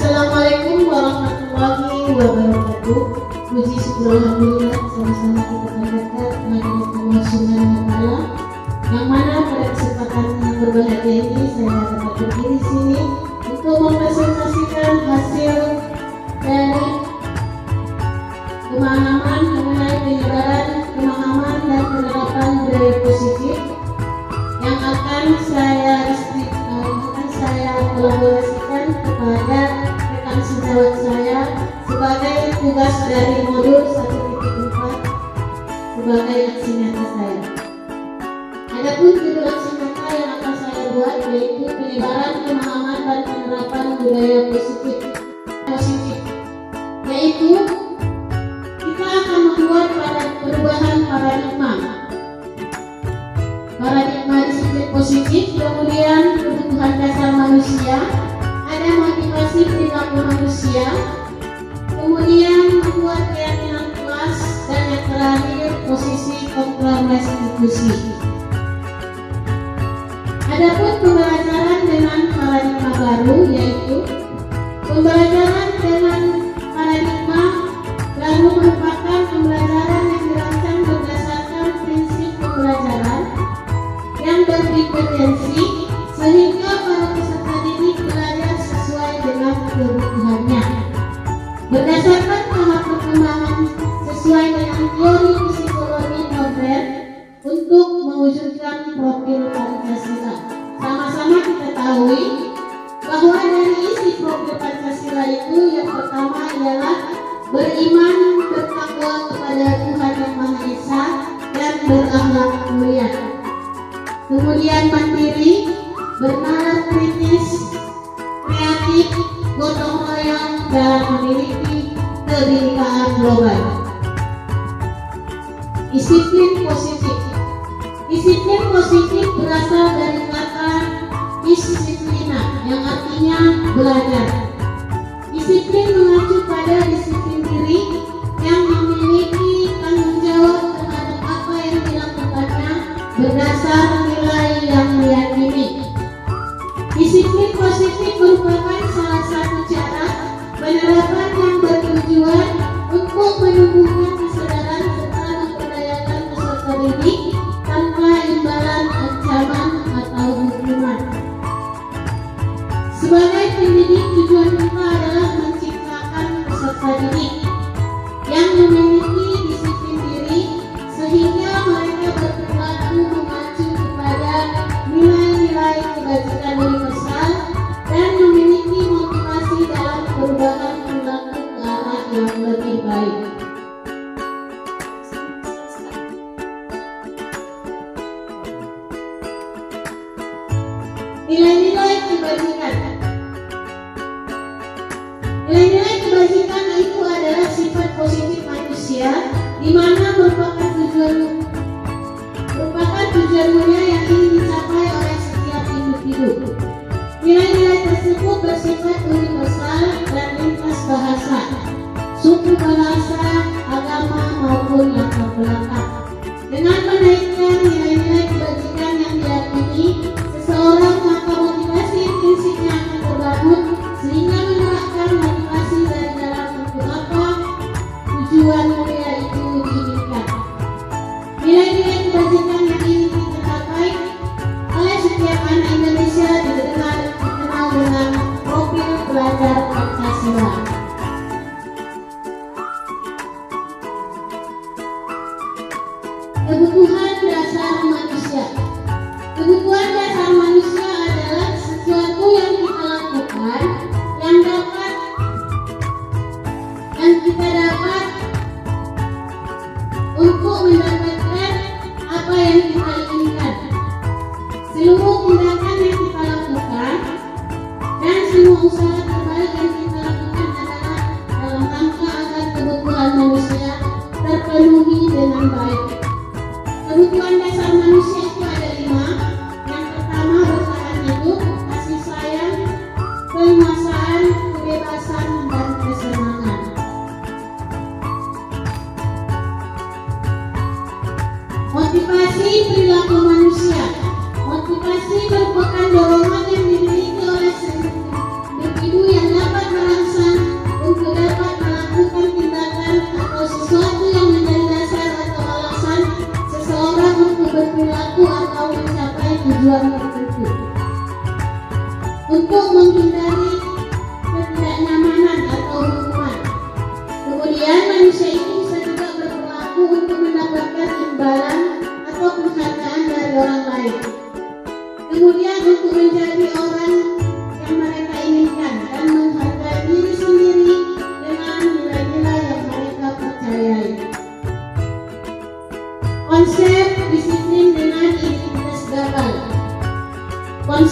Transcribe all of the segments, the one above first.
Assalamualaikum warahmatullahi wabarakatuh. Puji syukur alhamdulillah, sama-sama kita panjatkan kehadirat Allah Subhanahu wa taala, yang mana pada kesempatan yang berbahagia ini saya dapat berdiri di sini untuk mempresentasikan hasil dari pemahaman mengenai penyebaran pemahaman dan penerapan budaya positif yang akan saya kolaborasikan kepada rekan sejawat saya sebagai tugas dari modul 1.4 sebagai aksi nyata saya. Adapun judul aksi nyata yang akan saya buat yaitu penyebaran pemahaman dan penerapan budaya positif, yaitu kita akan membuat perubahan paradigma disiplin positif, kemudian kebutuhan dasar manusia, ada motivasi perilaku manusia, kemudian membuat keyakinan kelas, dan yang terakhir posisi kontrol restitusi. Adapun pembelajaran dengan paradigma baru, yaitu pembelajaran dengan paradigma baru merupakan pembelajaran yang dirancang berdasarkan prinsip pembelajaran yang berdiferensi sehingga para peserta didik belajar sesuai dengan kebutuhannya berdasarkan tahap perkembangan sesuai dengan teori psikologi modern untuk mewujudkan profil Pancasila. Sama-sama kita ketahui bahwa dari isi profil Pancasila itu yang pertama ialah beriman, bertakwa kepada Tuhan Yang Maha Esa, dan berakhlak mulia. Kemudian mandiri, bernalar kritis, kreatif, gotong royong, dan memiliki kebinekaan global. Disiplin positif. Disiplin positif berasal dari kata disiplina yang artinya belajar. Disiplin mengacu pada disiplin diri yang memiliki tanggung jawab terhadap apa yang dilakukannya berdasar nilai yang diyakini. Disiplin positif merupakan salah satu cara penerapan yang bertujuan untuk menumbuhkan kesadaran serta memperdayakan peserta didik tanpa imbalan ancaman atau hukuman. Sebagai pendidik, tujuan kita adalah menciptakan peserta didik yang memiliki disiplin diri sehingga mereka berperilaku mengacu kepada nilai-nilai kebajikan universal dan memiliki motivasi dalam perubahan perilaku ke arah yang lebih baik. Nilai-nilai kebajikan. Nilai-nilai kebajikan itu adalah sifat positif manusia, di mana merupakan tujuan mulia yang ingin dicapai oleh setiap individu. Nilai-nilai tersebut bersifat universal dan lintas bahasa, suku bahasa, agama maupun latar belakang. Dengan menaikkan nilai-nilai kebajikan yang diyakini seseorang, maka motivasi intrinsipnya akan terbangun sehingga menerapkan motivasi dari dalam untuk apa tujuan mulia itu diinginkan. Nilai-nilai kebajikan yang ingin kita capai oleh setiap anak Indonesia dikenal dengan profil pelajar Pancasila. Kebutuhan dasar manusia. Kebutuhan dasar manusia adalah sesuatu yang kita lakukan yang kita dapat untuk mendapatkan apa yang kita inginkan. Seluruh tindakan yang kita lakukan dan semua usaha terbaik yang kita lakukan adalah dalam rangka agar kebutuhan manusia terpenuhi dengan baik. Kebutuhan dasar manusia itu ada 5. Yang pertama, bertahan hidup, kasih sayang, penguasaan, kebebasan, dan kesenangan. Motivasi perilaku manusia. Motivasi merupakan dorongan yang dimiliki oleh individu yang dapat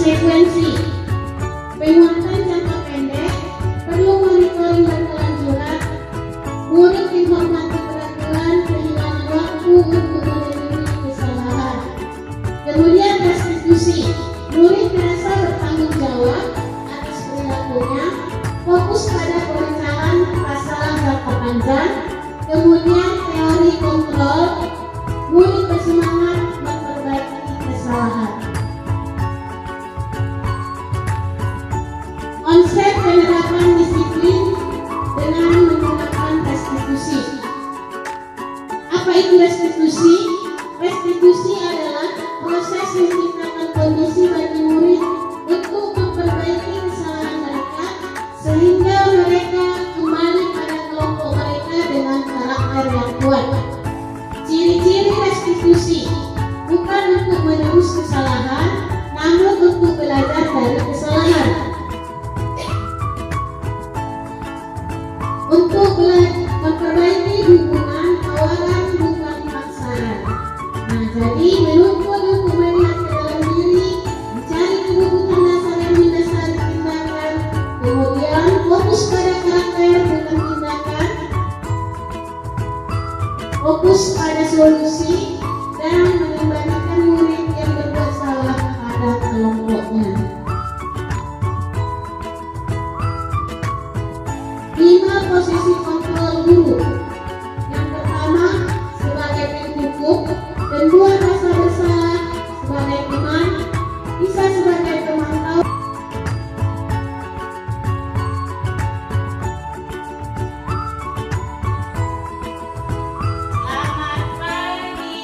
Konsekuensi penguatan jangka pendek perlu monitoring berkelanjutan. Murid dihormati peraturan kehilangan waktu untuk memenuhi kesalahan. Kemudian restitusi, murid merasa bertanggung jawab atas perilakunya, fokus pada pemecahan masalah jangka panjang. Kemudian teori kontrol, murid bersemangat memperbaiki kesalahan. Konsep penerapan disiplin dengan menggunakan restitusi. Apa itu restitusi? Restitusi adalah proses menciptakan kondisi bagi murid untuk memperbaiki kesalahan mereka sehingga mereka kembali pada kelompok mereka dengan karakter yang kuat. Ciri-ciri restitusi bukan untuk menebus kesalahan, namun untuk belajar dari kesalahan. Untuk memperbaiki hubungan, tawaran bukan paksaan. Nah, jadi menuntut untuk melihat ke dalam diri, mencari kebutuhan dasar yang mendasari tindakan, kemudian fokus pada karakter bukan tindakan, fokus pada solusi, dan mengembalikan murid yang berbuat salah pada kelompoknya. 5 posisi kontrol guru. Yang pertama sebagai penghukum, kedua rasa bersalah sebagai teman, bisa sebagai pemantau. Selamat pagi.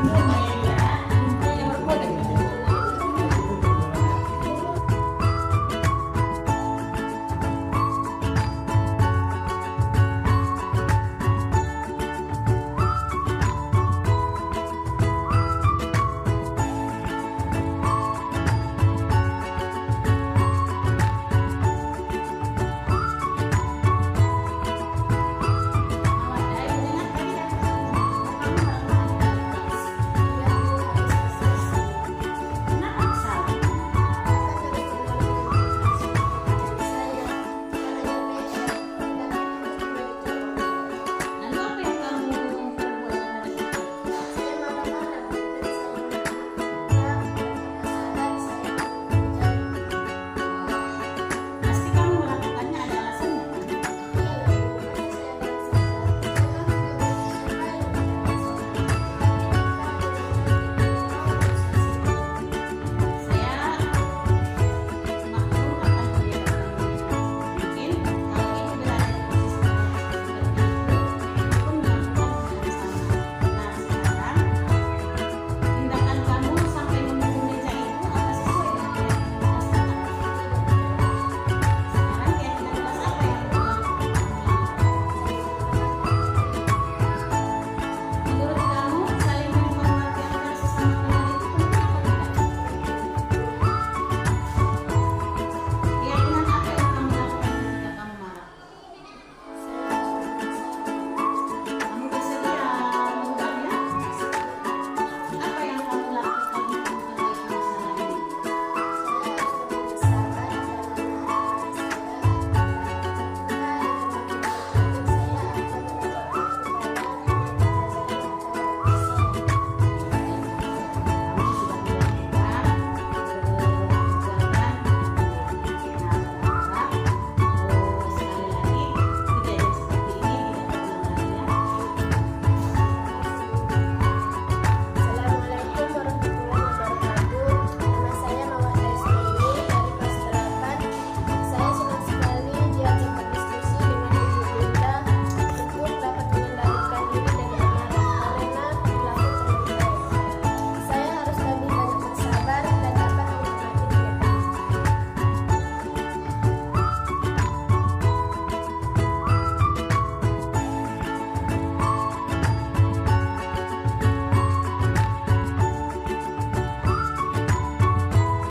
Bandung